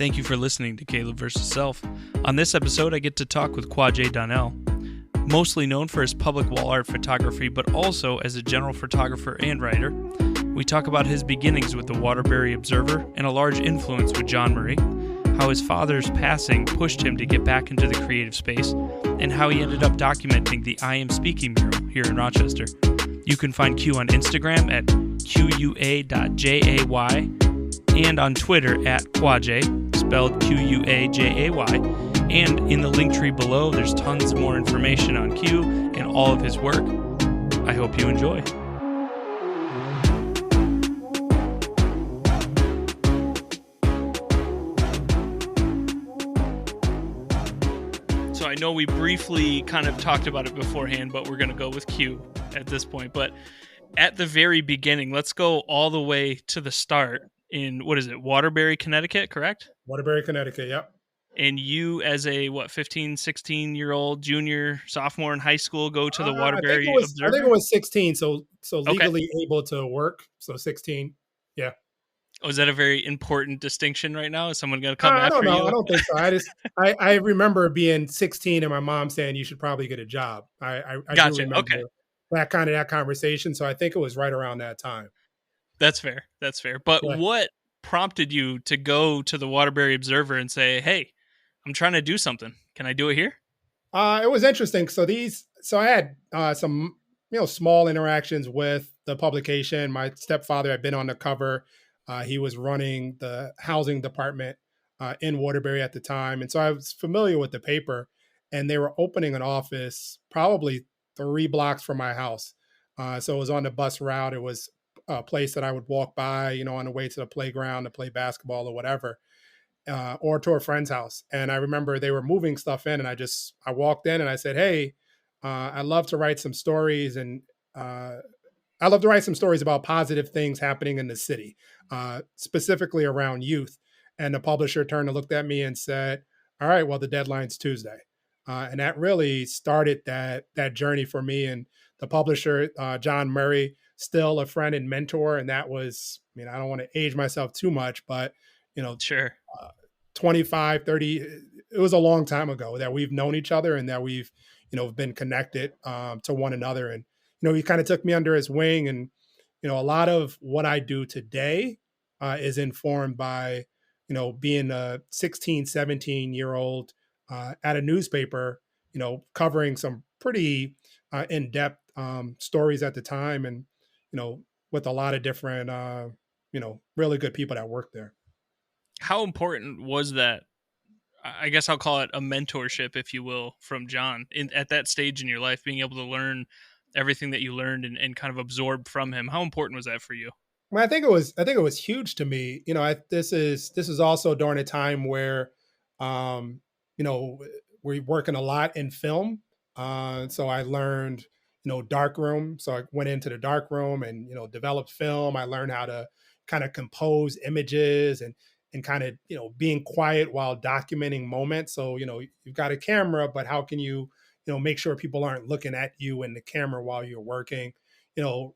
Thank you for listening to Caleb versus Self. On this episode, I get to talk with Quajay Donnell, mostly known for his public wall art photography, but also as a general photographer and writer. We talk about his beginnings with the Waterbury Observer and a large influence with John Murray, how his father's passing pushed him to get back into the creative space, and how he ended up documenting the I Am Speaking mural here in Rochester. You can find Q on Instagram at QUA.JAY and on Twitter at Quajay, spelled QUAJAY. And in the link tree below, there's tons more information on Q and all of his work. I hope you enjoy. So I know we briefly kind of talked about it beforehand, but we're going to go with Q at this point. But at the very beginning, let's go all the way to the start in, Waterbury, Connecticut, correct? Waterbury, Connecticut, yep. And you, as a 15, 16-year-old junior, sophomore in high school, go to the Waterbury Observer? I think it was 16, so legally able to work, so 16, yeah. Oh, is that a very important distinction right now? Is someone going to come after you? I don't think so. I remember being 16 and my mom saying you should probably get a job. I gotcha. do remember that conversation, so I think it was right around that time. That's fair. But What prompted you to go to the Waterbury Observer and say, hey, I'm trying to do something. Can I do it here? It was interesting. So I had some, small interactions with the publication. My stepfather had been on the cover. He was running the housing department in Waterbury at the time. And so I was familiar with the paper, and they were opening an office probably 3 blocks from my house. So it was on the bus route. It was a place that I would walk by, on the way to the playground to play basketball or whatever, or to a friend's house. And I remember they were moving stuff in, and I walked in and I said, hey, I'd love to write some stories, and I love to write some stories about positive things happening in the city, specifically around youth. And the publisher turned and looked at me and said, all right, well, the deadline's Tuesday. And that really started that journey for me. And the publisher, John Murray, still a friend and mentor. And that was, I don't want to age myself too much, but, sure. 25, 30, it was a long time ago that we've known each other and that we've, been connected to one another. And, he kind of took me under his wing. And, a lot of what I do today is informed by, being a 16, 17-year-old at a newspaper, covering some pretty in-depth stories at the time, and, with a lot of different, really good people that work there. How important was that? I guess I'll call it a mentorship, if you will, from John at that stage in your life, being able to learn everything that you learned and kind of absorb from him. How important was that for you? Well, I think it was huge to me. This is also during a time where, we're working a lot in film. So I learned, darkroom. So I went into the darkroom and, developed film. I learned how to kind of compose images and kind of, being quiet while documenting moments. So, you've got a camera, but how can you, make sure people aren't looking at you in the camera while you're working,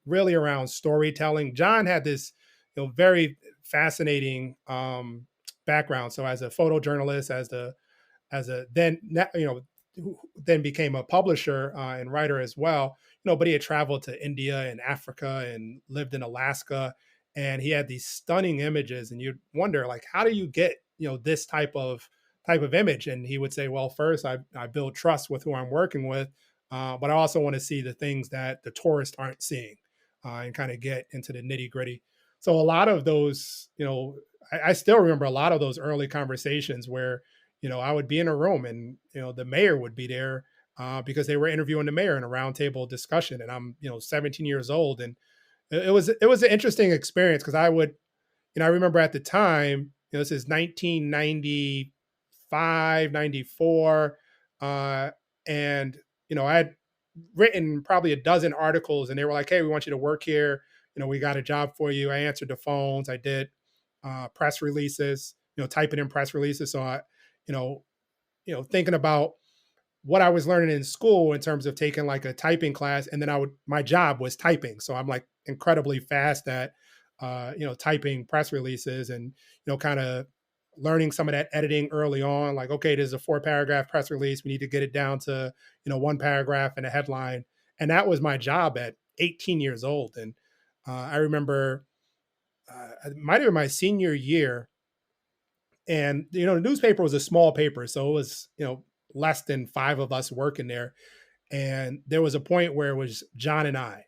really around storytelling. John had this, very fascinating background. So as a photojournalist, then became a publisher and writer as well, but he had traveled to India and Africa and lived in Alaska. And he had these stunning images, and you'd wonder, like, how do you get, this type of image? And he would say, well, first I build trust with who I'm working with, but I also want to see the things that the tourists aren't seeing, and kind of get into the nitty gritty. So a lot of those, I still remember a lot of those early conversations where, I would be in a room and, the mayor would be there because they were interviewing the mayor in a roundtable discussion. And I'm, 17 years old, and it was an interesting experience because I remember at the time, this is 1995, 94. And, I had written probably a dozen articles, and they were like, hey, we want you to work here. We got a job for you. I answered the phones. I did press releases, typing in press releases. So I, thinking about what I was learning in school in terms of taking like a typing class, and then my job was typing. So I'm like incredibly fast at, typing press releases and, kind of learning some of that editing early on. Like, okay, there's a 4 paragraph press release. We need to get it down to, 1 paragraph and a headline. And that was my job at 18 years old. And I remember it might have been my senior year. And, the newspaper was a small paper. So it was, less than 5 of us working there. And there was a point where it was John and I,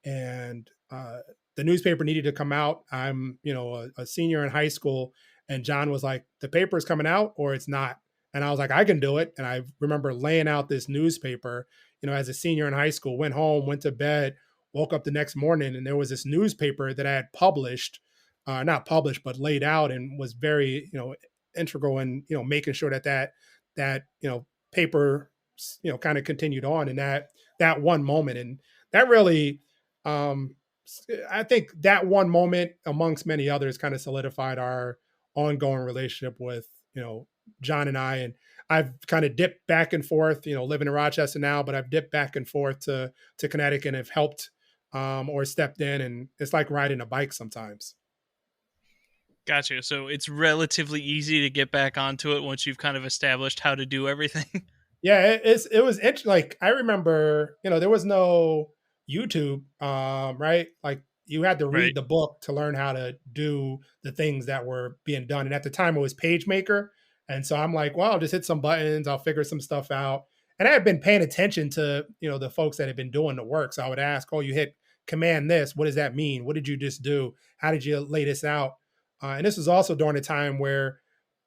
and the newspaper needed to come out. I'm, a senior in high school, and John was like, "The paper is coming out, or it's not." And I was like, "I can do it." And I remember laying out this newspaper, as a senior in high school. Went home, went to bed, woke up the next morning, and there was this newspaper that I had published, not published, but laid out, and was very, integral in, making sure that paper, kind of continued on in that one moment. And that really, um, I think that one moment, amongst many others, kind of solidified our ongoing relationship with, John and I. And I've kind of dipped back and forth, living in Rochester now, but I've dipped back and forth to Connecticut and have helped, or stepped in. And it's like riding a bike sometimes. Gotcha. So it's relatively easy to get back onto it once you've kind of established how to do everything. Yeah, it was interesting. Like, I remember, there was no YouTube, right? Like, you had to Right. read the book to learn how to do the things that were being done. And at the time, it was PageMaker, and so I'm like, well, I'll just hit some buttons, I'll figure some stuff out. And I had been paying attention to, the folks that had been doing the work. So I would ask, "Oh, you hit command this? What does that mean? What did you just do? How did you lay this out?" And this was also during a time where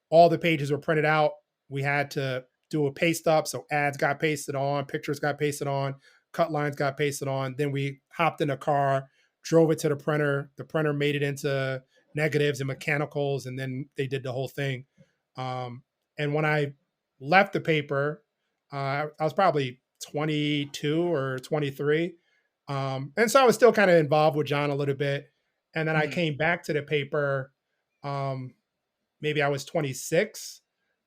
all the pages were printed out. We had to do a paste up. So ads got pasted on, pictures got pasted on, cut lines got pasted on. Then we hopped in a car, drove it to the printer. The printer made it into negatives and mechanicals, and then they did the whole thing. And when I left the paper, I was probably 22 or 23. And so I was still kind of involved with John a little bit. And then I Mhm. came back to the paper. Um, Maybe I was 26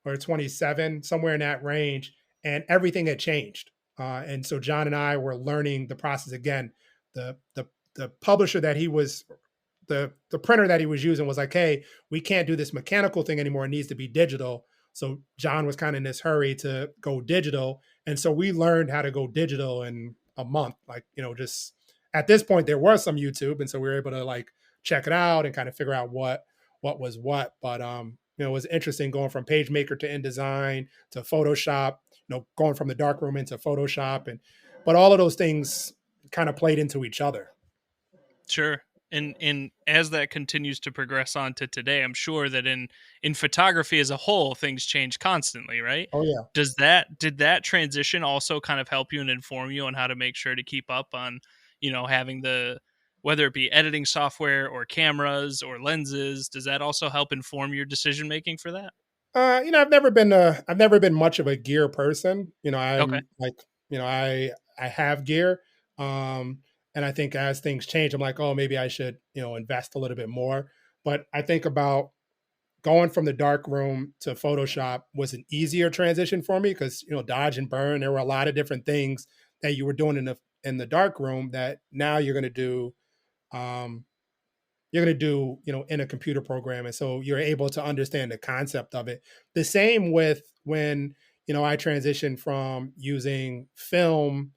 or 27, somewhere in that range, and everything had changed. And so John and I were learning the process again. The publisher that he was, the printer that he was using was like, "Hey, we can't do this mechanical thing anymore. It needs to be digital." So John was kind of in this hurry to go digital, and so we learned how to go digital in a month. Like, just at this point there was some YouTube, and so we were able to like check it out and kind of figure out what was what. But it was interesting going from PageMaker to InDesign to Photoshop. Going from the darkroom into Photoshop, and but all of those things kind of played into each other. Sure. And as that continues to progress on to today, I'm sure that in photography as a whole, things change constantly, right? Oh yeah. Did that transition also kind of help you and inform you on how to make sure to keep up on, having the whether it be editing software or cameras or lenses, does that also help inform your decision making for that? I've never been much of a gear person. Okay. I'm like, I have gear. And I think as things change, I'm like, oh, maybe I should, invest a little bit more. But I think about going from the dark room to Photoshop was an easier transition for me because, dodge and burn, there were a lot of different things that you were doing in the dark room that now um, you're going to do, in a computer program. And so you're able to understand the concept of it. The same with when, I transitioned from using film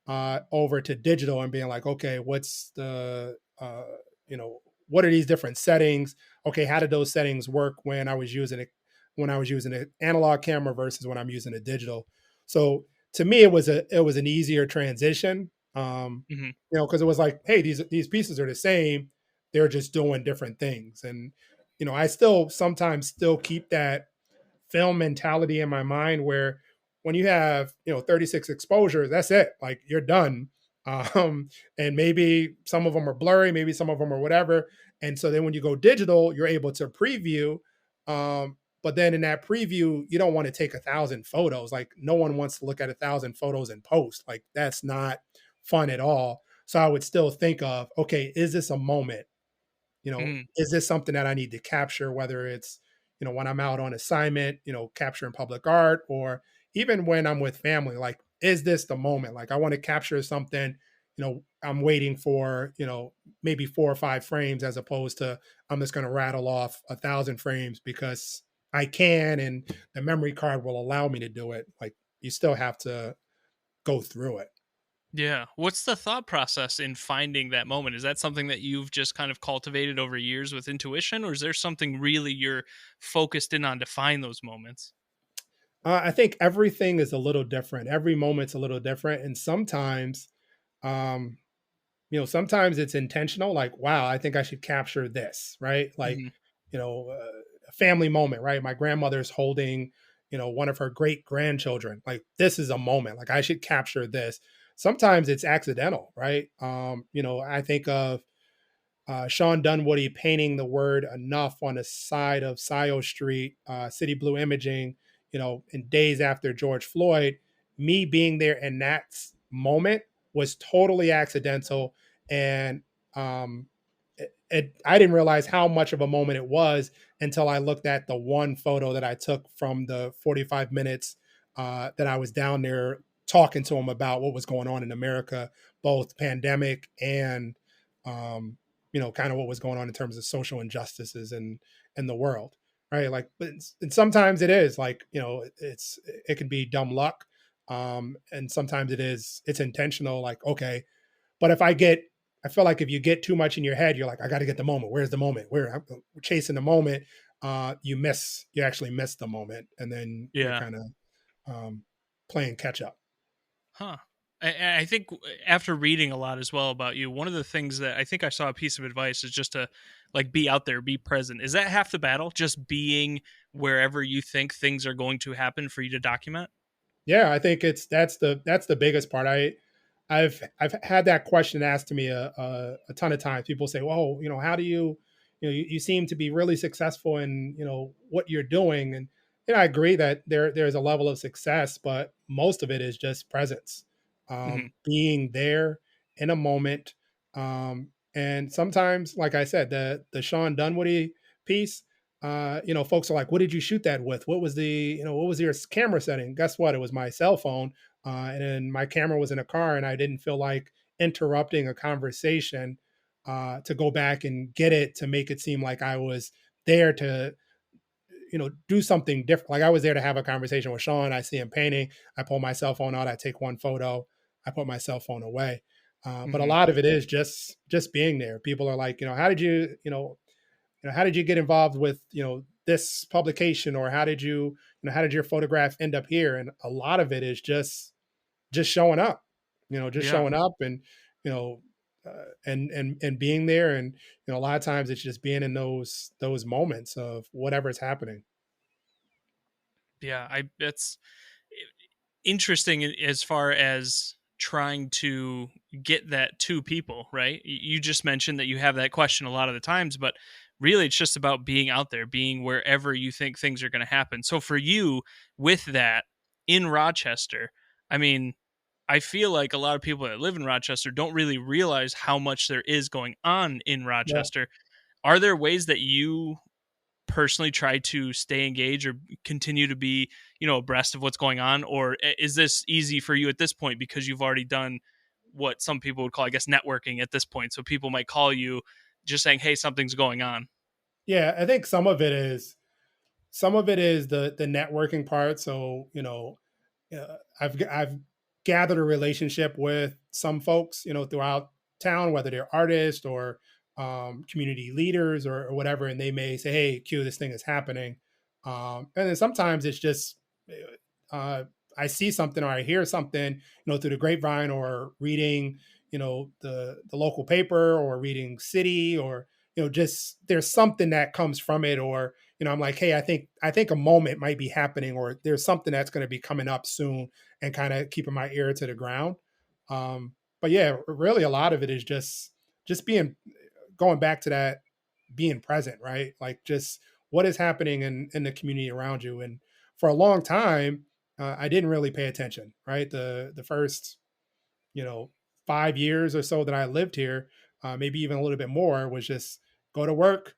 over to digital and being like, okay, what's you know, what are these different settings? Okay, how did those settings work when I was using an analog camera versus when I'm using a digital? So to me, it was an easier transition. Hmm. Because it was like, hey, these pieces are the same, they're just doing different things. And I still sometimes still keep that film mentality in my mind where when you have 36 exposures, that's it, like you're done. And maybe some of them are blurry, maybe some of them are whatever. And so then when you go digital, you're able to preview. But then in that preview, you don't want to take 1,000 photos. Like, no one wants to look at 1,000 photos in post. Like, that's not fun at all. So I would still think of, okay, is this a moment? Hmm. Is this something that I need to capture, whether it's, when I'm out on assignment, capturing public art, or even when I'm with family, like, is this the moment? Like, I want to capture something, I'm waiting for, maybe 4 or 5 frames as opposed to I'm just going to rattle off 1,000 frames because, I can, and the memory card will allow me to do it. Like, you still have to go through it. Yeah. What's the thought process in finding that moment? Is that something that you've just kind of cultivated over years with intuition, or is there something really you're focused in on to find those moments? I think everything is a little different. Every moment's a little different, and sometimes, um, sometimes it's intentional. Like, wow, I think I should capture this, right? Like, Hmm. a family moment, right? My grandmother's holding, one of her great grandchildren. Like, this is a moment. Like, I should capture this. Sometimes it's accidental, right? I think of Sean Dunwoody painting the word enough on the side of Scio Street, City Blue Imaging, in days after George Floyd. Me being there in that moment was totally accidental. And um, I didn't realize how much of a moment it was until I looked at the one photo that I took from the 45 minutes that I was down there talking to him about what was going on in America, both pandemic and um, kind of what was going on in terms of social injustices in the world, right? Like, and sometimes it is like, it can be dumb luck, and sometimes it's intentional. Like, okay, but I feel like if you get too much in your head, you're like, I got to get the moment. Where's the moment? We're chasing the moment. You actually miss the moment, and then you're Yeah. kind of playing catch up. Huh. I think after reading a lot as well about you, one of the things that I think I saw a piece of advice is just to like be out there, be present. Is that half the battle? Just being wherever you think things are going to happen for you to document? Yeah, I think that's the biggest part. I've had that question asked to me a ton of times. People say, "Well, how do you seem to be really successful in what you're doing?" And I agree that there's a level of success, but most of it is just presence, Hmm. being there in a moment. And sometimes, like I said, the Sean Dunwoody piece, folks are like, "What did you shoot that with? What was your camera setting?" Guess what? It was my cell phone, and then my camera was in a car, and I didn't feel like interrupting a conversation to go back and get it to make it seem like I was there to, do something different. Like, I was there to have a conversation with Sean. I see him painting. I pull my cell phone out. I take one photo. I put my cell phone away. But a Hmm. lot of it is just being there. People are like, how did how did you get involved with this publication, or how did your photograph end up here? And a lot of it is just showing up, just Yeah. showing up, and you know and being there. And a lot of times it's just being in those moments of whatever's happening. Yeah. That's interesting as far as trying to get that to people, right? You just mentioned that you have that question a lot of the times, but really it's just about being out there, being wherever you think things are going to happen. So for you, with that in Rochester, I mean, I feel like a lot of people that live in Rochester don't really realize how much there is going on in Yeah. Rochester. Are there ways that you personally try to stay engaged or continue to be, abreast of what's going on? Or is this easy for you at this point because you've already done what some people would call, I guess, networking at this point? So people might call you just saying, hey, something's going on. Yeah, I think some of it is the networking part. So, I've gathered a relationship with some folks, throughout town, whether they're artists or community leaders, or whatever, and they may say, "Hey, Q, this thing is happening," and then sometimes it's just uh, I see something or I hear something, through the grapevine, or reading, the local paper, or reading City, or just there's something that comes from it, or I'm like, hey, I think a moment might be happening, or there's something that's going to be coming up soon, and kind of keeping my ear to the ground. But yeah, really a lot of it is just being going back to that, being present, right? Like, just what is happening in the community around you. And for a long time, I didn't really pay attention, right? The first, you know 5 years or so that I lived here, maybe even a little bit more, was just go to work,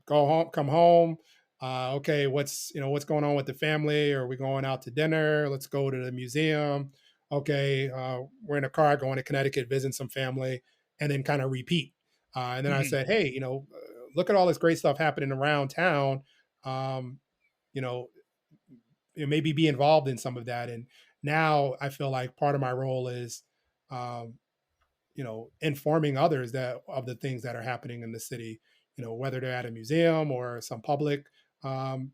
go home, come home. Okay, what's going on with the family? Are we going out to dinner? Let's go to the museum. Okay, we're in a car going to Connecticut, visiting some family, and then kind of repeat. And then I Hmm. said, hey, look at all this great stuff happening around town. Um, you know, maybe be involved in some of that. And now I feel like part of my role is, um, informing others that of the things that are happening in the city, whether they're at a museum or some public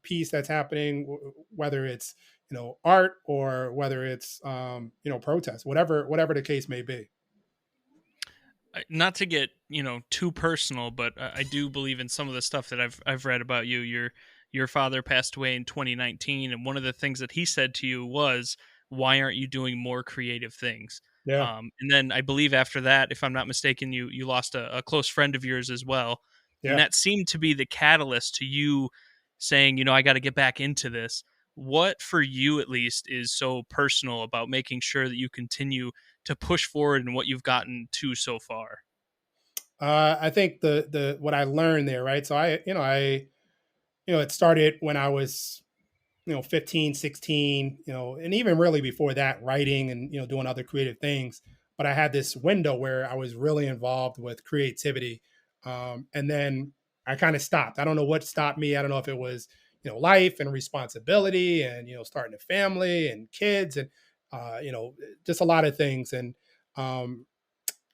piece that's happening, whether it's, art, or whether it's, protest, whatever the case may be. Not to get too personal, but I do believe in some of the stuff that I've read about you. Your father passed away in 2019, and one of the things that he said to you was, "Why aren't you doing more creative things?" Yeah. And then I believe after that, if I'm not mistaken, you lost a close friend of yours as well, and Yeah. that seemed to be the catalyst to you saying, I got to get back into this. What for you at least is so personal about making sure that you continue to push forward in what you've gotten to so far? I think the what I learned there, right? So it started when I was, 15, 16, and even really before that, writing and, doing other creative things. But I had this window where I was really involved with creativity. And then I kind of stopped. I don't know what stopped me. I don't know if it was, life and responsibility and, starting a family and kids and, just a lot of things. And,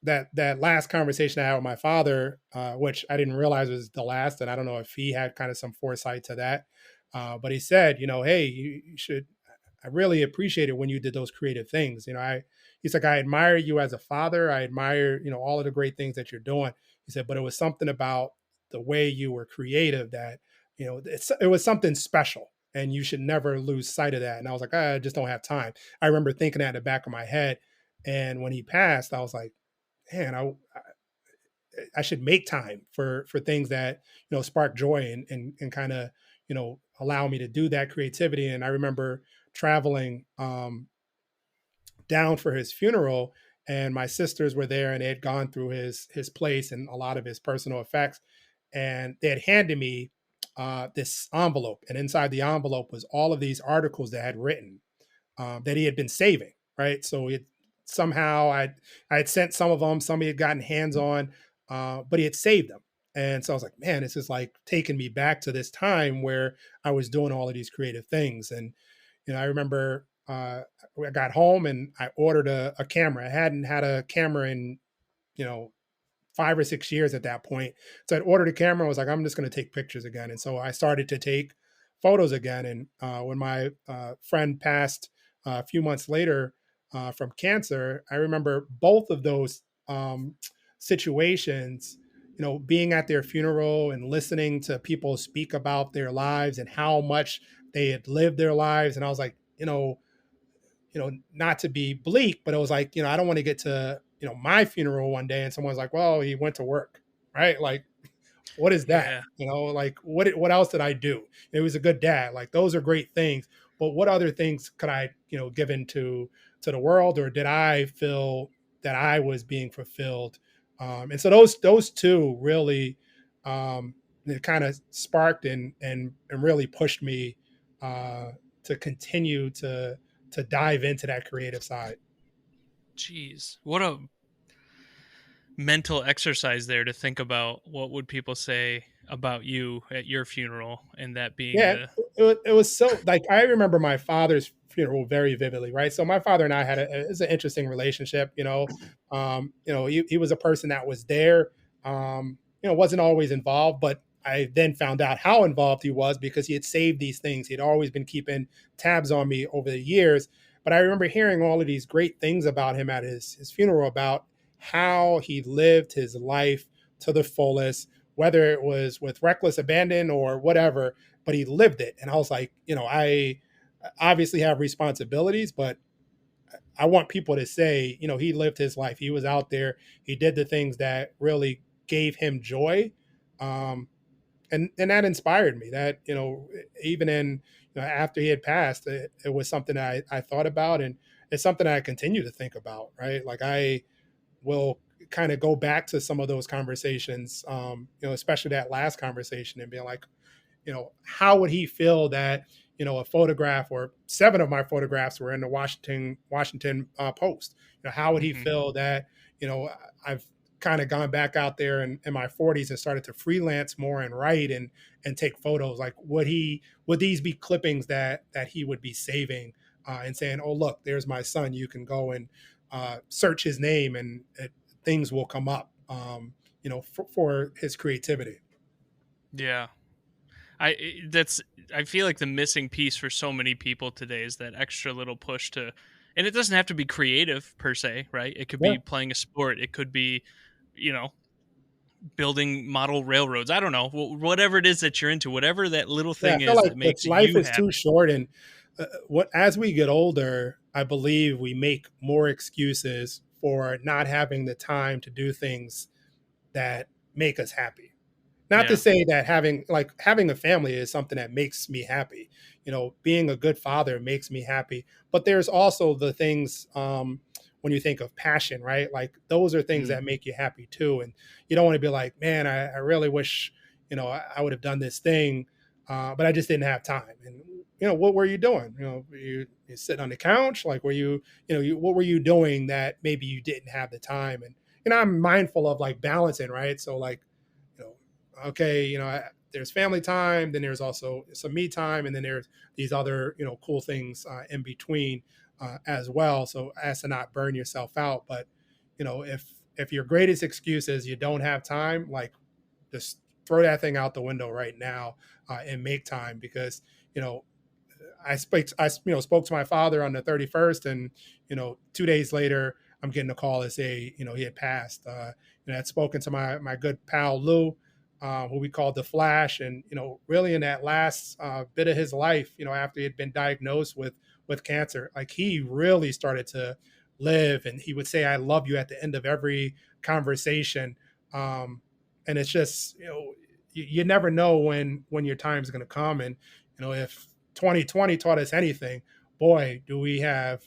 that last conversation I had with my father, which I didn't realize was the last, and I don't know if he had kind of some foresight to that, but he said, hey, you should. I really appreciated when you did those creative things. He's like, I admire you as a father. I admire, all of the great things that you're doing. He said, but it was something about the way you were creative that, it was something special, and you should never lose sight of that. And I was like, I just don't have time. I remember thinking that in the back of my head. And when he passed, I was like, man, I should make time for things that, spark joy and kind of, allow me to do that creativity. And I remember traveling down for his funeral, and my sisters were there, and they had gone through his place and a lot of his personal effects, and they had handed me this envelope, and inside the envelope was all of these articles that I had written, that he had been saving, right? So it somehow I had sent some of them, some he had gotten hands on, but he had saved them. And so I was like, man, this is like taking me back to this time where I was doing all of these creative things. And I remember I got home and I ordered a camera. I hadn't had a camera in, you know 5 or 6 years at that point. So I'd ordered a camera. I was like, I'm just going to take pictures again. And so I started to take photos again. And when my friend passed a few months later from cancer, I remember both of those situations, being at their funeral and listening to people speak about their lives and how much they had lived their lives. And I was like, not to be bleak, but it was like, I don't want to get to, my funeral one day and someone's like, well, he went to work, right? Like, what is that? Yeah. Like what else did I do? It was a good dad. Like those are great things, but what other things could I, give into to the world, or did I feel that I was being fulfilled? And so those two really, it kind of sparked and really pushed me to continue to dive into that creative side. Jeez, what a mental exercise there to think about what would people say about you at your funeral, and that being Yeah, the it was so like I remember my father's funeral very vividly, right? So my father and I had it's an interesting relationship, he was a person that was there, wasn't always involved, but I then found out how involved he was because he had saved these things. He'd always been keeping tabs on me over the years. But I remember hearing all of these great things about him at his funeral, about how he lived his life to the fullest, whether it was with reckless abandon or whatever, but he lived it. And I was like, I obviously have responsibilities, but I want people to say, he lived his life. He was out there. He did the things that really gave him joy. And that inspired me. That, even in, after he had passed, it was something I thought about, and it's something I continue to think about, right? Like I will kind of go back to some of those conversations, especially that last conversation, and being like, how would he feel that, a photograph or 7 of my photographs were in the Washington Post? How would he Mhm. feel that, you know, I've kind of gone back out there in my 40s and started to freelance more and write and take photos, like would these be clippings that he would be saving and saying, oh look, there's my son, you can go and search his name and things will come up, for his creativity. Yeah. That's I feel like the missing piece for so many people today is that extra little push to, and it doesn't have to be creative per se, right? It could Yeah. be playing a sport, it could be, you know, building model railroads. I don't know, whatever it is that you're into, whatever that little Yeah, I thing feel is like that it's makes life you is too happy. short, and what as we get older, I believe we make more excuses for not having the time to do things that make us happy. Not to Yeah. say that having a family is something that makes me happy. Being a good father makes me happy. But there's also the things, when you think of passion, right? Like those are things Mm, that make you happy too. And you don't want to be like, man, I really wish, I would have done this thing, but I just didn't have time. And what were you doing? You sitting on the couch? Like, were what were you doing that maybe you didn't have the time? And I'm mindful of like balancing, right? So like, you know, okay, there's family time, then there's also some me time, and then there's these other, cool things in between as well. So as to not burn yourself out. But, if your greatest excuse is you don't have time, like just throw that thing out the window right now and make time because, you know, spoke to my father on the 31st, and 2 days later, I'm getting a call to say he had passed. I'd spoken to my good pal Lou, who we called the Flash, and really in that last bit of his life, after he had been diagnosed with cancer, like he really started to live, and he would say "I love you" at the end of every conversation, and it's just you never know when your time's going to come, and if 2020 taught us anything, boy, do we have,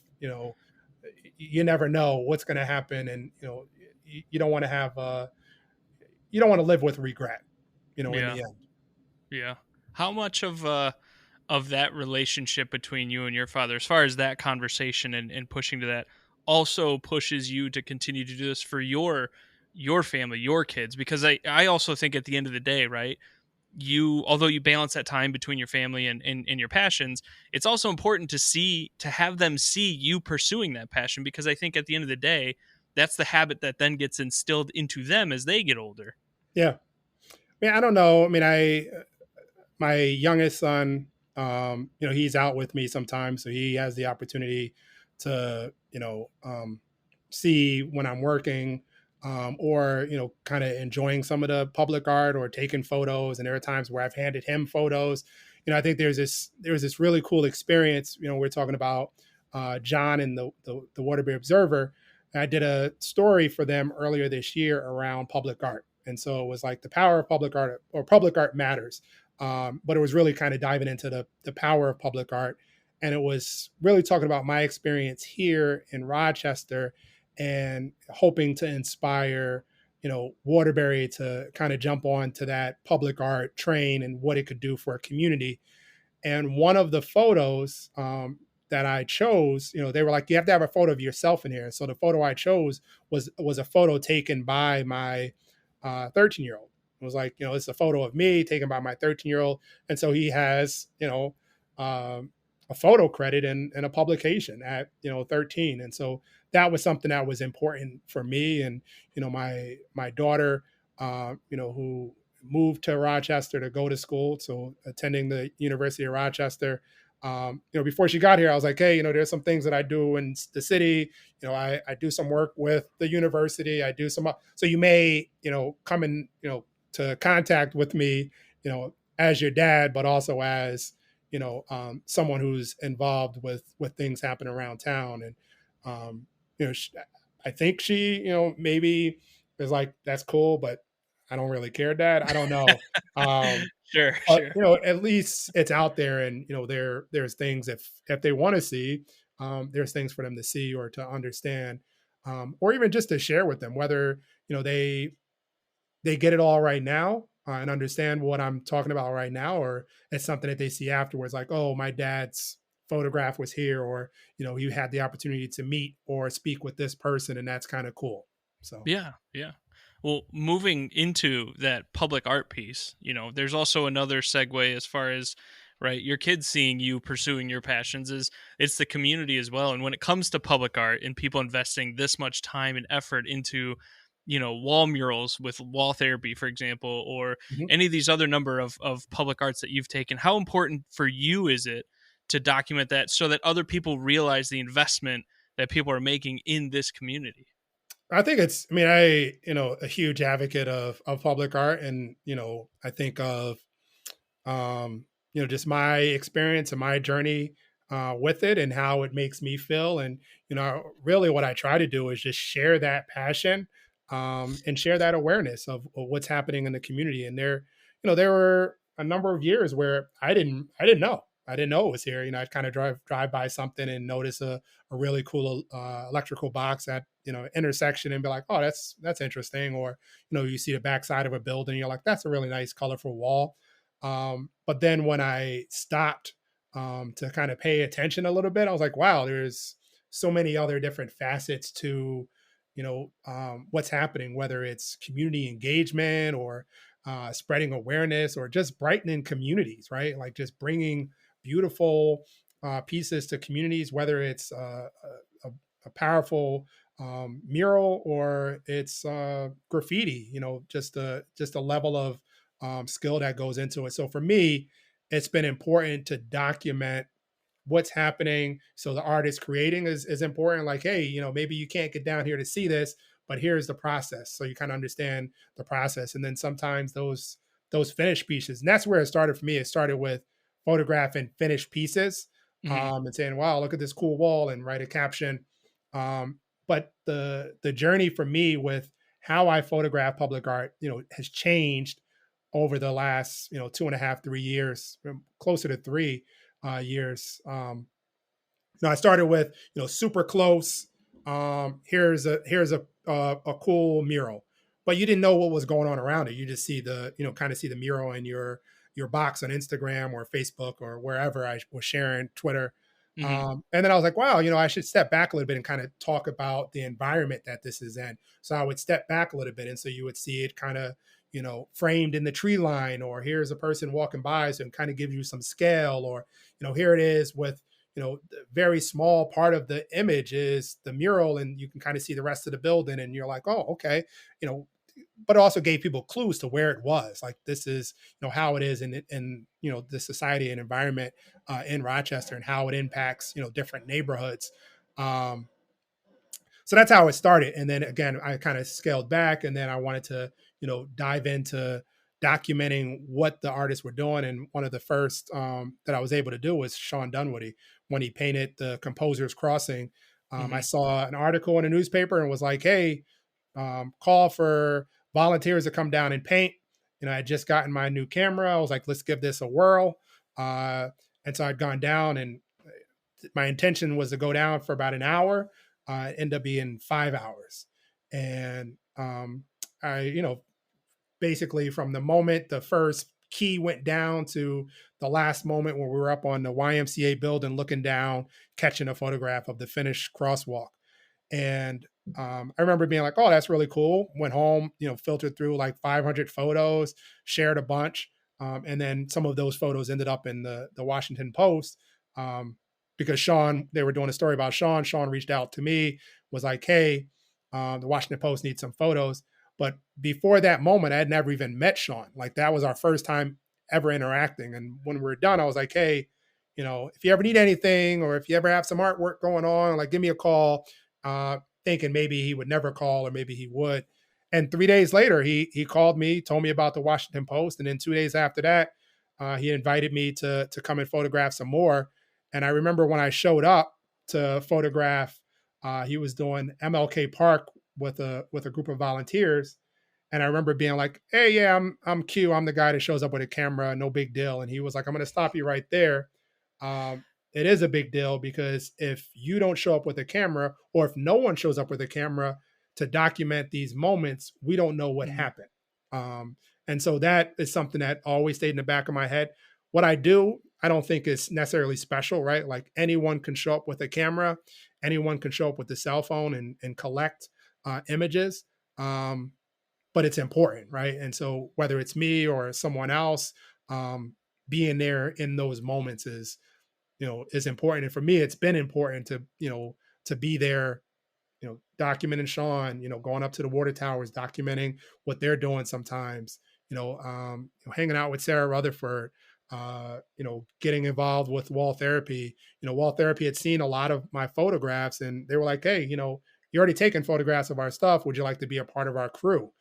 you never know what's going to happen. And, you don't want to have, you don't want to live with regret, in yeah. the end. Yeah. How much of that relationship between you and your father, as far as that conversation and pushing to that, also pushes you to continue to do this for your family, your kids? Because I also think at the end of the day, right, you, although you balance that time between your family and your passions, it's also important to have them see you pursuing that passion, because I think at the end of the day, that's the habit that then gets instilled into them as they get older. Yeah. I mean, I don't know. I mean, my youngest son, he's out with me sometimes, so he has the opportunity to, see when I'm working, or kind of enjoying some of the public art or taking photos. And there are times where I've handed him photos. I think there was this really cool experience. We're talking about John and the Waterbury Observer. I did a story for them earlier this year around public art. And so it was like the power of public art, or public art matters. But it was really kind of diving into the power of public art. And it was really talking about my experience here in Rochester and hoping to inspire, Waterbury to kind of jump on to that public art train and what it could do for a community. And one of the photos that I chose, they were like, you have to have a photo of yourself in here. So the photo I chose was a photo taken by my 13-year-old. It was like, it's a photo of me taken by my 13-year-old. And so he has, a photo credit in a publication at, 13. And so that was something that was important for me. And, my daughter, who moved to Rochester to go to school, so attending the University of Rochester. Before she got here, I was like, hey, there's some things that I do in the city. I do some work with the university. I do some, so you may, come in, to contact with me, as your dad, but also as, someone who's involved with things happening around town. And, you know, sh I think she, maybe is like, that's cool, but I don't really care, dad. I don't know. Um, Sure, but sure. at least it's out there, and there's things, if they want to see, there's things for them to see or to understand, or even just to share with them, whether they get it all right now and understand what I'm talking about right now, or it's something that they see afterwards, like, oh, my dad's photograph was here, or you had the opportunity to meet or speak with this person, and that's kind of cool. So Yeah, yeah. Well, moving into that public art piece, there's also another segue as far as right, your kids seeing you pursuing your passions is it's the community as well. And when it comes to public art and people investing this much time and effort into, wall murals with wall therapy, for example, or mhm. any of these other number of public arts that you've taken, how important for you is it to document that so that other people realize the investment that people are making in this community? I think it's. I mean, a huge advocate of public art, and I think of just my experience and my journey with it and how it makes me feel. And, really what I try to do is just share that passion and share that awareness of what's happening in the community. And there were a number of years where I didn't know. I didn't know it was here. I'd kind of drive by something and notice a really cool electrical box at intersection and be like, oh, that's interesting. Or you see the backside of a building, you're like, that's a really nice, colorful wall. But then when I stopped to kind of pay attention a little bit, I was like, wow, there's so many other different facets to, what's happening, whether it's community engagement or spreading awareness or just brightening communities, right? Like just bringing beautiful pieces to communities, whether it's a powerful mural or it's graffiti, just a level of skill that goes into it. So for me, it's been important to document what's happening. So the artist creating is important. Like, hey, maybe you can't get down here to see this, but here's the process. So you kind of understand the process. And then sometimes those finished pieces, and that's where it started for me. It started with photographing finished pieces Hmm. and saying, wow, look at this cool wall and write a caption. But the journey for me with how I photograph public art, has changed over the last 2.5 3 years, closer to 3 years. I started with super close. Here's a cool mural, but you didn't know what was going on around it. You just see the kind of see the mural in your box on Instagram or Facebook or wherever I was sharing, Twitter. Hmm. And then I was like, wow, I should step back a little bit and kind of talk about the environment that this is in. So I would step back a little bit, and so you would see it kind of framed in the tree line, or here's a person walking by, so it kind of give you some scale, or here it is with the very small part of the image is the mural, and you can kind of see the rest of the building, and you're like, oh, okay, you know. But it also gave people clues to where it was. Like this is, how it is in the society and environment in Rochester, and how it impacts different neighborhoods. Um, so that's how it started. And then again, I kind of scaled back, and then I wanted to dive into documenting what the artists were doing. And one of the first that I was able to do was Sean Dunwoody when he painted the Composer's Crossing. I Hmm. saw an article in a newspaper and was like, hey, call for volunteers to come down and paint. I had just gotten my new camera. I was like, let's give this a whirl. uh, and so I'd gone down, and my intention was to go down for about an hour. It ended up being 5 hours. And I, basically from the moment the first key went down to the last moment when we were up on the YMCA building looking down, catching a photograph of the finished crosswalk. And I remember being like, oh, that's really cool. Went home, filtered through like 500 photos, shared a bunch. And then some of those photos ended up in the Washington Post um, because they were doing a story about Sean. Sean reached out to me, was like, hey, the Washington Post needs some photos. But before that moment, I had never even met Sean. Like that was our first time ever interacting. And when we were done, I was like, hey, if you ever need anything, or if you ever have some artwork going on, like give me a call. Thinking maybe he would never call, or maybe he would. And 3 days later, he called me, told me about the Washington Post, and then 2 days after that, he invited me to come and photograph some more. And I remember when I showed up to photograph, he was doing MLK Park with a group of volunteers, and I remember being like, "Hey, yeah, I'm Q. I'm the guy that shows up with a camera. No big deal." And he was like, "I'm going to stop you right there. Um, it is a big deal because if you don't show up with a camera, or if no one shows up with a camera to document these moments, we don't know what Hmm. happened." Um, and so that is something that always stayed in the back of my head. What I do, I don't think is necessarily special, right? Like anyone can show up with a camera, anyone can show up with a cell phone and collect images. um, but it's important, right? And so whether it's me or someone else, um, being there in those moments is, is important. And for me, it's been important to, to be there, documenting Sean, going up to the water towers, documenting what they're doing sometimes, hanging out with Sarah Rutherford, getting involved with wall therapy. Wall therapy had seen a lot of my photographs and they were like, hey, you're already taking photographs of our stuff. Would you like to be a part of our crew?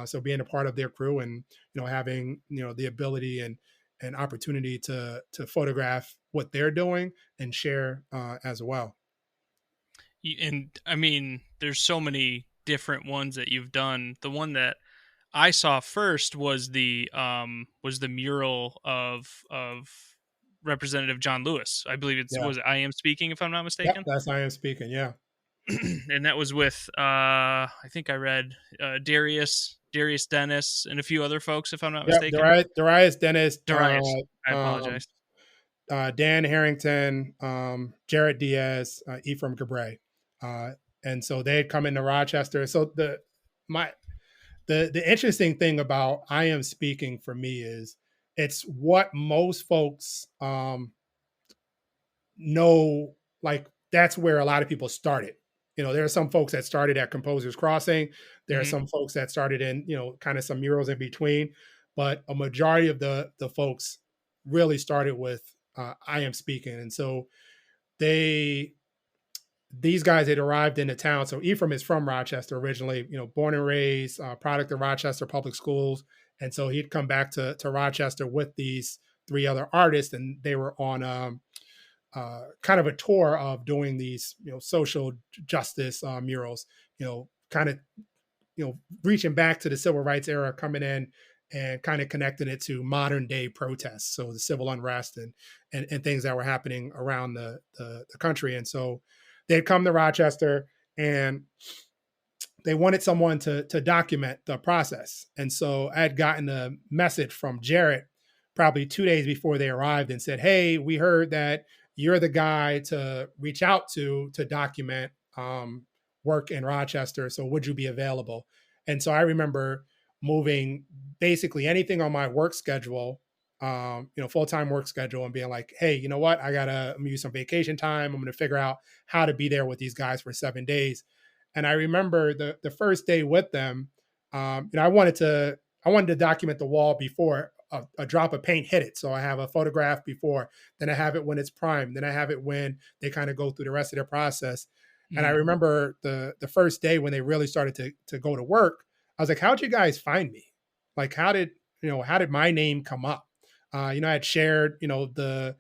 So being a part of their crew and, having, the ability and opportunity to photograph what they're doing and share as well. And I mean, there's so many different ones that you've done. The one that I saw first was the mural of Representative John Lewis. I believe Yeah. was it I Am Speaking, if I'm not Yep. mistaken. That's I Am Speaking. Yeah. And that was with I think I read Darius Dennis and a few other folks, if I'm not Yep. mistaken. Darius Dennis, Darius. I um, apologize. Dan Harrington, Jared Diaz, Ephraim Gabray. And so they had come into Rochester. So my the interesting thing about I Am Speaking for me is it's what most folks know, like that's where a lot of people started. There are some folks that started at Composers Crossing. There are Mm-hmm. some folks that started in, kind of some murals in between, but a majority of the folks really started with I Am Speaking. And so these guys had arrived into town. So Ephraim is from Rochester originally, born and raised, product of Rochester Public Schools. And so he'd come back to Rochester with these three other artists, and they were on kind of a tour of doing these, social justice murals, kind of, reaching back to the civil rights era, coming in and kind of connecting it to modern day protests. So the civil unrest and things that were happening around the country. And so they'd come to Rochester and they wanted someone to document the process. And so I had gotten a message from Jarrett probably 2 days before they arrived and said, hey, we heard that you're the guy to reach out to document work in Rochester. So would you be available? And so I remember moving basically anything on my work schedule, full-time work schedule, and being like, hey, you know what? I'm gonna use some vacation time. I'm gonna figure out how to be there with these guys for 7 days. And I remember the first day with them, I wanted to document the wall before a drop of paint hit it. So I have a photograph before, then I have it when it's primed, then I have it when they kind of go through the rest of their process. Mm-hmm. And I remember the first day when they really started to go to work, I was like, how'd you guys find me? Like, how did my name come up? I had shared, the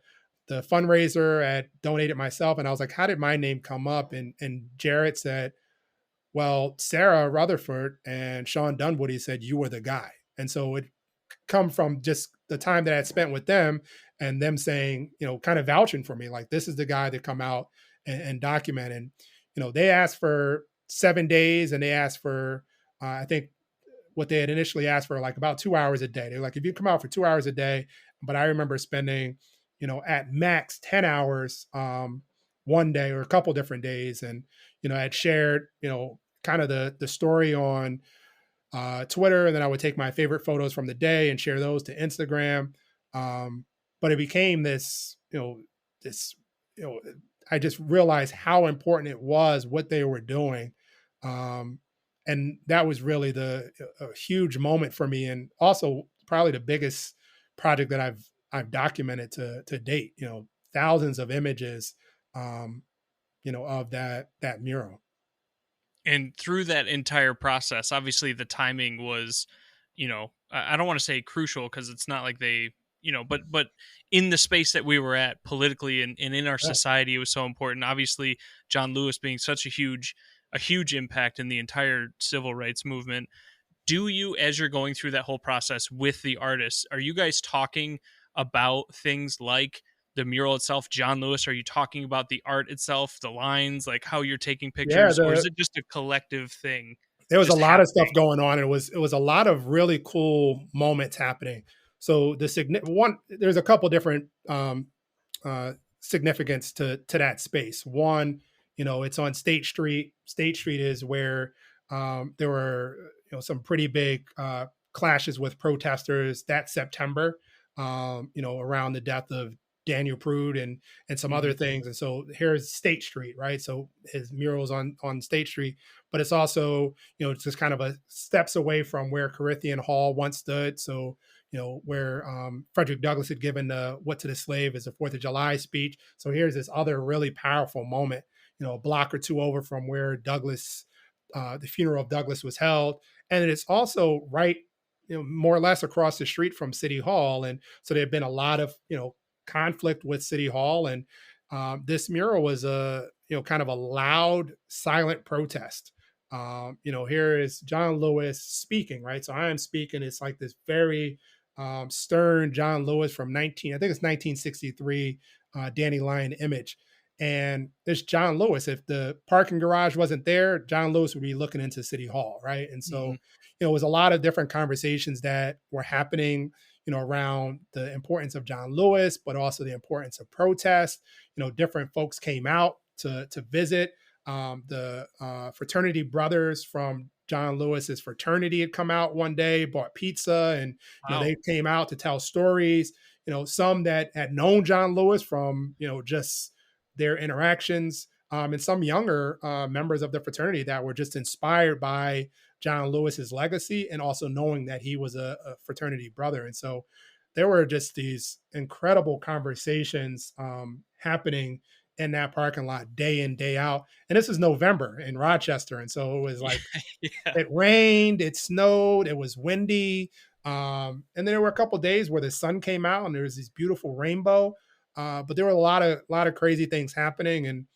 fundraiser, I had donated myself, and I was like, how did my name come up? And Jarrett said, well, Sarah Rutherford and Sean Dunwoody said you were the guy. And so it come from just the time that I had spent with them and them saying, kind of vouching for me, like, this is the guy that come out and document. And, they asked for 7 days and they asked for, I think what they had initially asked for, like about 2 hours a day. They're like, if you come out for 2 hours a day, but I remember spending, at max 10 hours one day or a couple different days. And, I had shared, kind of the story on Twitter, and then I would take my favorite photos from the day and share those to Instagram. But it became this, I just realized how important it was what they were doing. And that was really a huge moment for me, and also probably the biggest project that I've documented to date. Thousands of images, of that mural. And through that entire process, obviously the timing was, I don't want to say crucial because it's not like they, but in the space that we were at politically and in our society, it was so important. Obviously, John Lewis being such a huge impact in the entire civil rights movement. Do you, as you're going through that whole process with the artists, are you guys talking about things like the mural itself, John Lewis? Are you talking about the art itself, the lines, like how you're taking pictures, or is it just a collective thing? There was a lot of stuff going on. It was a lot of really cool moments happening. So there's a couple different significance to that space. One, it's on State Street. State Street is where There were some pretty big clashes with protesters that September, around the death of Daniel Prude and some other Hmm. things. And so here's State Street, right? So his murals on State Street, but it's also it's just kind of a steps away from where Corinthian Hall once stood. So where Frederick Douglass had given the "What to the Slave" as a Fourth of July speech. So here's this other really powerful moment, a block or two over from where the funeral of Douglass was held, and it's also right, more or less across the street from City Hall, and so there had been a lot of conflict with City Hall, and this mural was a kind of a loud, silent protest. Here is John Lewis speaking, right? So I am speaking. It's like this very stern John Lewis from I think it's 1963, Danny Lyon image. And this John Lewis, if the parking garage wasn't there, John Lewis would be looking into City Hall, right? And Hmm. so, it was a lot of different conversations that were happening, around the importance of John Lewis, but also the importance of protest. Different folks came out to visit. The fraternity brothers from John Lewis's fraternity had come out one day, bought pizza, and Wow. they came out to tell stories. Some that had known John Lewis from just their interactions, and some younger members of the fraternity that were just inspired by John Lewis's legacy and also knowing that he was a fraternity brother. And so there were just these incredible conversations happening in that parking lot day in, day out. And this is November in Rochester. And so it was Yeah. like Yeah. it rained, it snowed, it was windy. And then there were a couple of days where the sun came out and there was this beautiful rainbow. But there were a lot of crazy things happening. And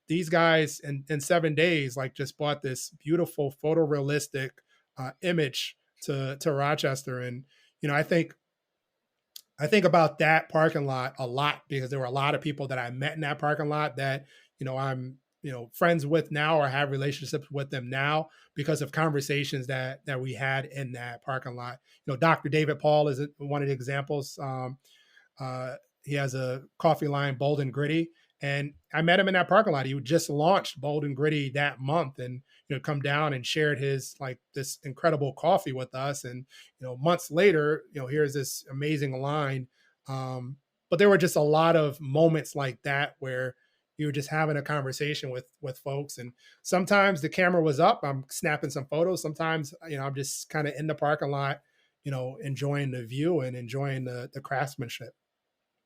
these guys in 7 days like just bought this beautiful photorealistic image to Rochester. And I think about that parking lot a lot because there were a lot of people that I met in that parking lot that, I'm, friends with now or have relationships with them now because of conversations that we had in that parking lot. Dr. David Paul is one of the examples. Uh, he has a coffee line, Bold and Gritty, and I met him in that parking lot. He just launched Bold and Gritty that month, and come down and shared his like this incredible coffee with us. And months later, here's this amazing line. But there were just a lot of moments like that where you were just having a conversation with folks, and sometimes the camera was up. I'm snapping some photos. Sometimes I'm just kind of in the parking lot, enjoying the view and enjoying the craftsmanship.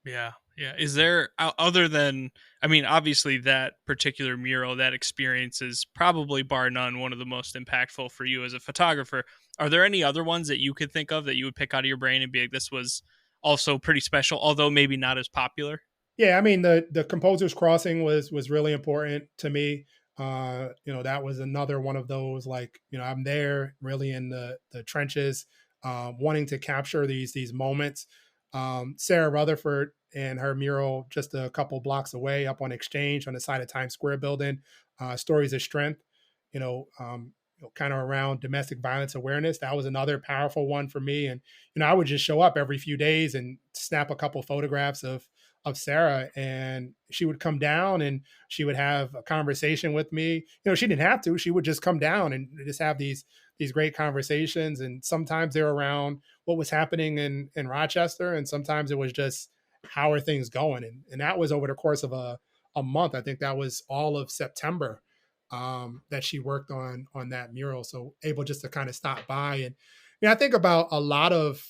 Yeah. Yeah. Is there other than, I mean, obviously that particular mural, that experience is probably bar none one of the most impactful for you as a photographer. Are there any other ones that you could think of that you would pick out of your brain and be like, this was also pretty special, although maybe not as popular? Yeah, I mean the composers crossing was really important to me. That was another one of those like I'm there really in the trenches, wanting to capture these moments. Sarah Rutherford and her mural just a couple blocks away up on Exchange on the side of Times Square building, Stories of Strength. Kind of around domestic violence awareness. That was another powerful one for me. And I would just show up every few days and snap a couple photographs of Sarah, and she would come down and she would have a conversation with me. She didn't have to. She would just come down and just have these great conversations. And sometimes they're around what was happening in Rochester, and sometimes it was just how are things going. And that was over the course of a month. I think that was all of September that she worked on that mural. So able just to kind of stop by and I think about a lot of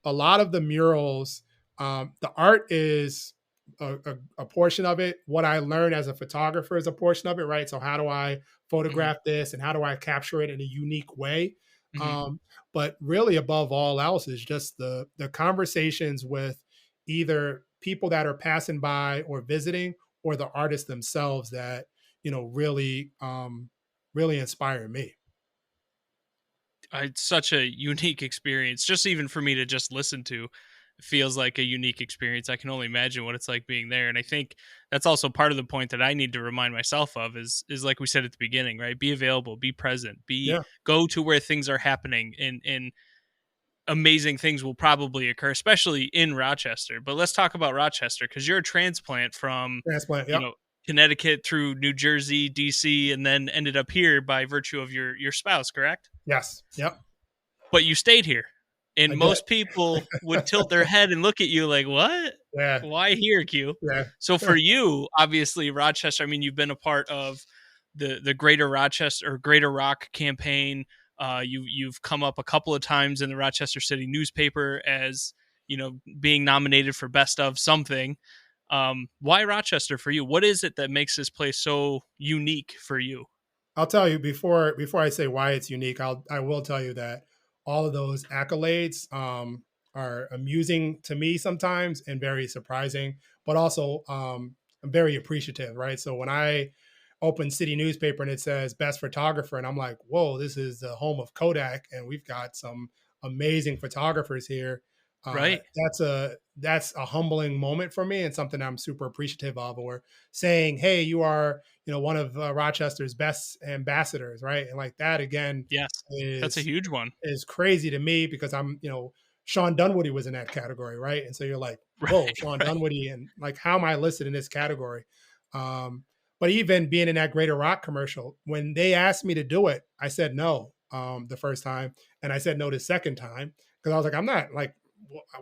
the murals. The art is a portion of it. What I learned as a photographer is a portion of it, right? So how do I Hmm. photograph this and how do I capture it in a unique way? Hmm. Um, but really, above all else, is just the conversations with either people that are passing by or visiting, or the artists themselves that really inspire me. It's such a unique experience, just even for me to just listen to. It feels like a unique experience. I can only imagine what it's like being there, and I think that's also part of the point that I need to remind myself of is like we said at the beginning, right? Be available, be present, be Yeah, go to where things are happening, and amazing things will probably occur, especially in Rochester. But let's talk about Rochester because you're a transplant from, transplant. you know, Yep. Connecticut through New Jersey, DC, and then ended up here by virtue of your spouse, correct? Yes. Yep. But you stayed here. I And did. most people would tilt their head and look at you like, what? Yeah. Why here, Q? Yeah. So for you, obviously, Rochester, I mean, you've been a part of the Greater Rochester or Greater Rock campaign. You've come up a couple of times in the Rochester City newspaper as, being nominated for best of something. Why Rochester for you? What is it that makes this place so unique for you? I'll tell you before I say why it's unique. I will tell you that all of those accolades are amusing to me sometimes and very surprising, but also I'm very appreciative. Right. So when I open city newspaper and it says best photographer, and I'm like, whoa, this is the home of Kodak, and we've got some amazing photographers here. Right. That's a humbling moment for me and something I'm super appreciative of. Or saying, hey, you are one of Rochester's best ambassadors, right? And like that again Yes. That's a is huge one. is crazy to me because I'm Sean Dunwoody was in that category, right? And so you're like, whoa, Right. Sean Right. Dunwoody, and like, how am I listed in this category? Um, but even being in that Greater Rock commercial, when they asked me to do it, I said no the first time, and I said no the second time because I was like, I'm not like,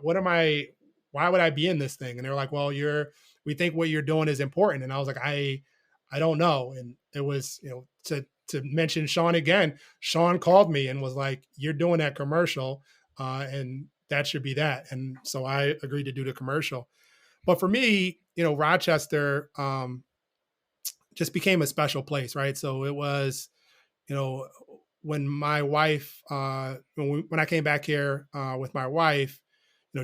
what am I? Why would I be in this thing? And they're like, well, we think what you're doing is important, and I was like, I don't know, and it was to mention Sean again. Sean called me and was like, you're doing that commercial, and that should be that, and so I agreed to do the commercial. But for me, Rochester just became a special place, right? So it was, you know, when my wife, when I came back here with my wife,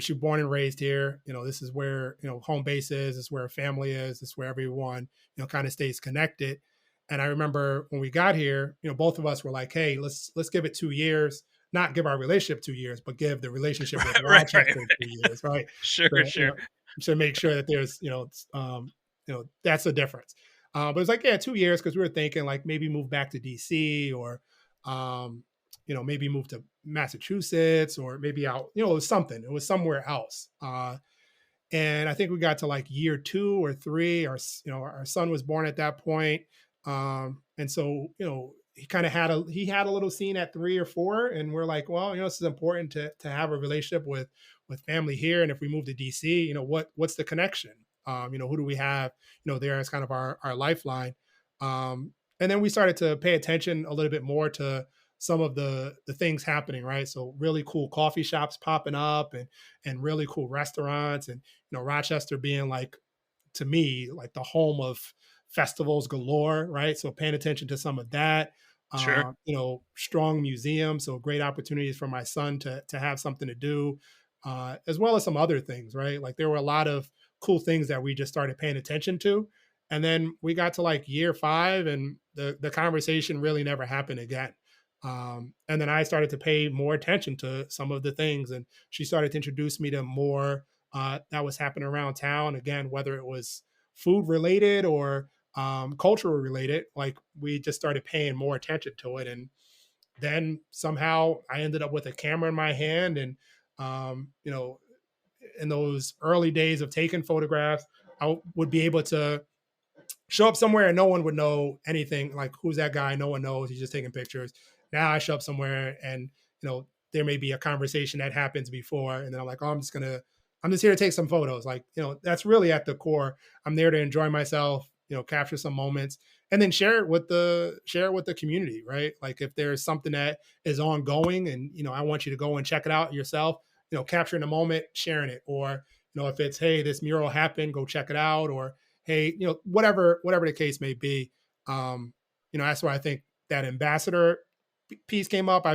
she was born and raised here. This is where, home base is, this is where her family is, this is where everyone, kind of stays connected. And I remember when we got here, both of us were like, hey, let's give it 2 years, not give our relationship 2 years, but give the relationship with Right. Rochester Right. 2 years, right? Sure. To, Sure. to make sure that there's, that's the difference. But it's like, yeah, 2 years, because we were thinking like maybe move back to DC, or, um, maybe move to Massachusetts, or maybe out, it was something, it was somewhere else. And I think we got to like year 2 or 3. Our son was born at that point. And so, he kind of had a little scene at 3 or 4. And we're like, well, this is important to have a relationship with family here. And if we move to DC, what's the connection? Who do we have, there as kind of our lifeline. And then we started to pay attention a little bit more to some of the things happening, right? So really cool coffee shops popping up, and really cool restaurants, and Rochester being like, to me, like the home of festivals galore, right? So paying attention to some of that. Sure. Strong museums, so great opportunities for my son to have something to do, as well as some other things, right? Like there were a lot of cool things that we just started paying attention to. And then we got to like year 5, and the conversation really never happened again. And then I started to pay more attention to some of the things, and she started to introduce me to more that was happening around town. Again, whether it was food related or cultural related, like we just started paying more attention to it. And then somehow I ended up with a camera in my hand, and in those early days of taking photographs, I would be able to show up somewhere and no one would know anything. Like, who's that guy? No one knows. He's just taking pictures. Now I show up somewhere and, there may be a conversation that happens before. And then I'm like, oh, I'm just here to take some photos. Like, that's really at the core. I'm there to enjoy myself, capture some moments, and then share it with the community, right? Like if there's something that is ongoing and, I want you to go and check it out yourself, capturing the moment, sharing it. Or, if it's, hey, this mural happened, go check it out. Or, hey, whatever the case may be. That's why I think that ambassador piece came up.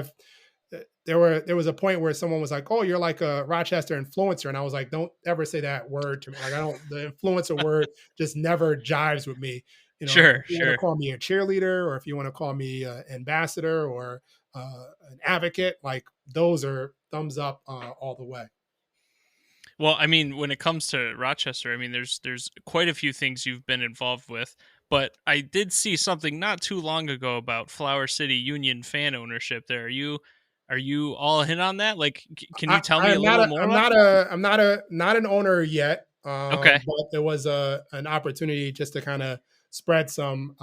There was a point where someone was like, oh, you're like a Rochester influencer. And I was like, don't ever say that word to me. Like, the influencer word just never jives with me. Sure. If you want to call me a cheerleader, or if you want to call me an ambassador, or an advocate, like those are thumbs up all the way. Well, I mean, when it comes to Rochester, I mean, there's quite a few things you've been involved with, but I did see something not too long ago about Flower City Union fan ownership. There, are you all in on that? Like, can you tell me a little more about I'm not an owner yet. that? Okay. But there was an opportunity just to kind of spread some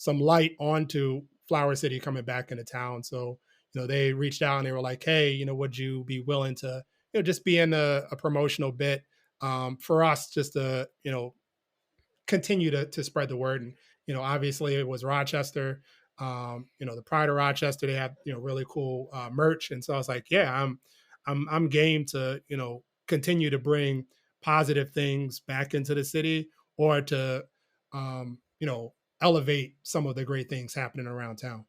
light onto Flower City coming back into town. So, they reached out and they were like, hey, would you be willing to, just be in a promotional bit for us just to, continue to spread the word. And, obviously it was Rochester, the Pride of Rochester, they have, really cool merch. And so I was like, yeah, I'm game to, continue to bring positive things back into the city or to, elevate some of the great things happening around town.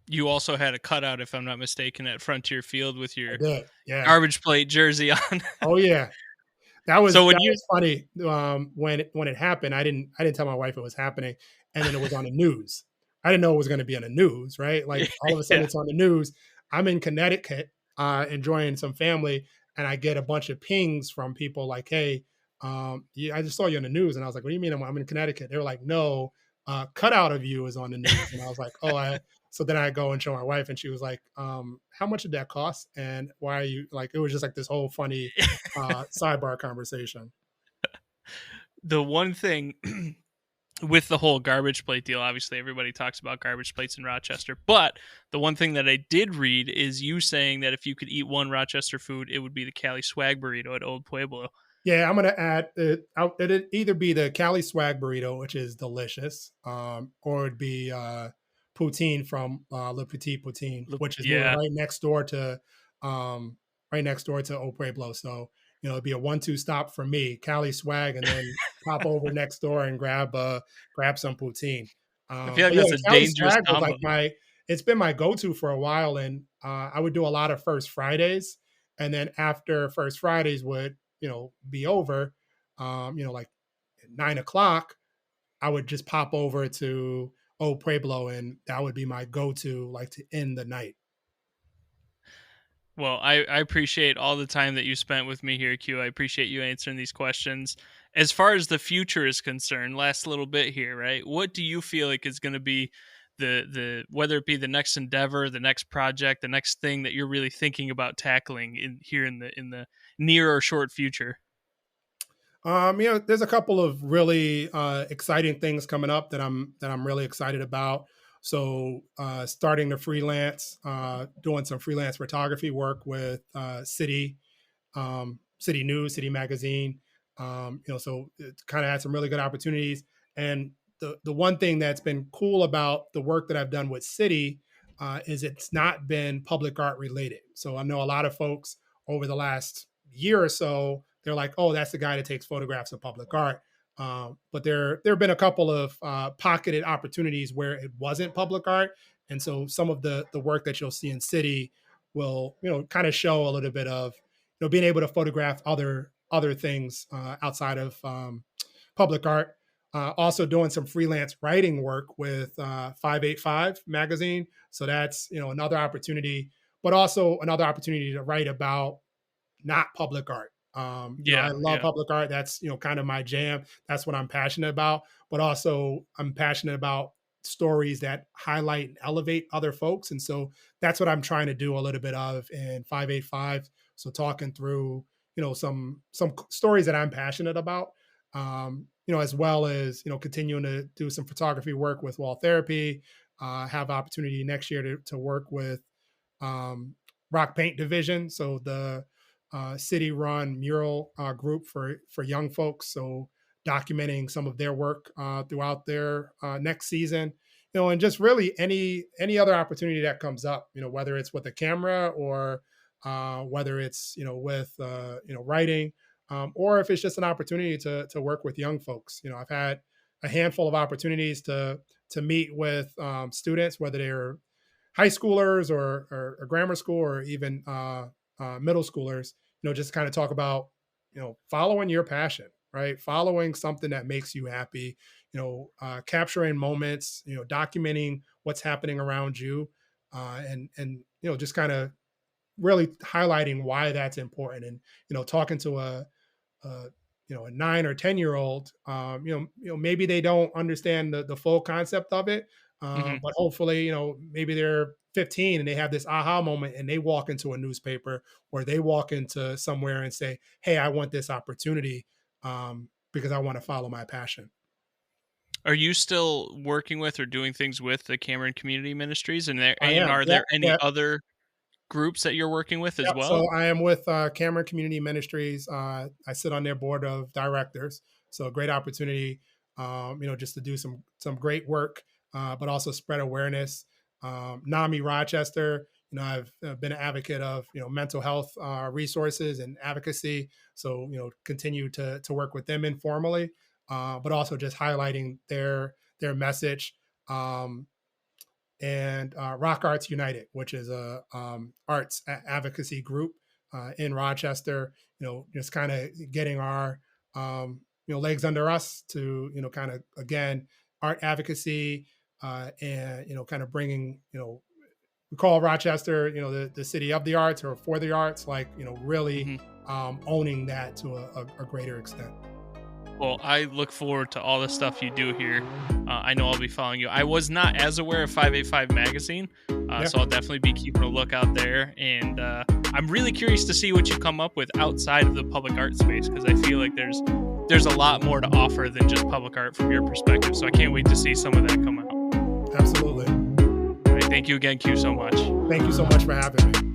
You also had a cutout, if I'm not mistaken, at Frontier Field with I your did. Yeah. garbage plate jersey on. Oh yeah. That So was when that you was funny. When it happened, I didn't tell my wife it was happening, and then it was on the news. I didn't know it was going to be on the news, right? Like all of a sudden yeah, it's on the news. I'm in Connecticut, enjoying some family, and I get a bunch of pings from people like, "Hey, yeah, I just saw you on the news," and I was like, "What do you mean I'm in Connecticut?" They were like, "No, cutout of you is on the news," and I was like, "Oh, I." So then I go and show my wife, and she was like, "How much did that cost? And why are you like?" It was just like this whole funny sidebar conversation. the one thing with the whole garbage plate deal, obviously everybody talks about garbage plates in Rochester, but the one thing that I did read is you saying that if you could eat one Rochester food, it would be the Cali swag burrito at Old Pueblo. Yeah, I'm gonna add it. It'd either be the Cali Swag burrito, which is delicious, or it'd be poutine from Le Petit Poutine, which is moving Yeah, um, right next door to Au Pueblo. So it'd be a 1-2 stop for me, Cali Swag, and then pop over next door and grab some poutine. I feel like But yeah, that's the a Cali dangerous Swag was combo. like it's been my go-to for a while, and I would do a lot of First Fridays, and then after First Fridays would be over, like at 9 o'clock, I would just pop over to Old Pueblo, and that would be my go-to, like to end the night. Well, I appreciate all the time that you spent with me here, Q. I appreciate you answering these questions. As far as the future is concerned, last little bit here, right? What do you feel like is going to be the whether it be the next endeavor, the next project, the next thing that you're really thinking about tackling in the near or short future? There's a couple of really exciting things coming up that I'm really excited about. So, starting to freelance, doing some freelance photography work with City News, City Magazine. So it kind of had some really good opportunities. And the one thing that's been cool about the work that I've done with City is it's not been public art related. So I know a lot of folks over the last year or so, they're like, "Oh, that's the guy that takes photographs of public art." But there have been a couple of pocketed opportunities where it wasn't public art, and so some of the work that you'll see in City will kind of show a little bit of being able to photograph other things outside of public art. Also doing some freelance writing work with 585 magazine. So that's another opportunity, but also another opportunity to write about not public art. I Yeah, love yeah. public art. That's kind of my jam. That's what I'm passionate about. But also, I'm passionate about stories that highlight and elevate other folks. And so that's what I'm trying to do a little bit of in 585. So talking through some stories that I'm passionate about. As well as continuing to do some photography work with Wall Therapy. Have opportunity next year to work with um, Rock Paint Division, so the city-run mural group for young folks. So documenting some of their work throughout their next season, and just really any other opportunity that comes up, whether it's with a camera or whether it's with writing, or if it's just an opportunity to work with young folks. I've had a handful of opportunities to meet with students, whether they're high schoolers or grammar school or even middle schoolers, just kind of talk about, following your passion, right? Following something that makes you happy, capturing moments, documenting what's happening around you, and just kind of really highlighting why that's important, and talking to a a 9 or 10 year old, maybe they don't understand the full concept of it, Hmm. but hopefully maybe they're 15 and they have this aha moment and they walk into a newspaper or they walk into somewhere and say, "Hey, I want this opportunity because I want to follow my passion." Are you still working with or doing things with the Cameron Community Ministries? And I am. are Yep. there any Yep. other groups that you're working with as Yep. well? So I am with Cameron Community Ministries. I sit on their board of directors. So a great opportunity, just to do some great work, but also spread awareness. NAMI Rochester. I've been an advocate of mental health resources and advocacy. So continue to work with them informally, but also just highlighting their message. And Rock Arts United, which is a arts advocacy group in Rochester. Just kind of getting our legs under us to kind of again art advocacy and kind of bringing we call Rochester the city of the arts or for the arts, like really Mhm. owning that to a greater extent. Well, I look forward to all the stuff you do here. I know I'll be following you. I was not as aware of 585 Magazine, Yeah. so I'll definitely be keeping a lookout there. And I'm really curious to see what you come up with outside of the public art space, because I feel like there's a lot more to offer than just public art from your perspective. So I can't wait to see some of that come out. Absolutely. All right, thank you again, Q, so much. Thank you so much for having me.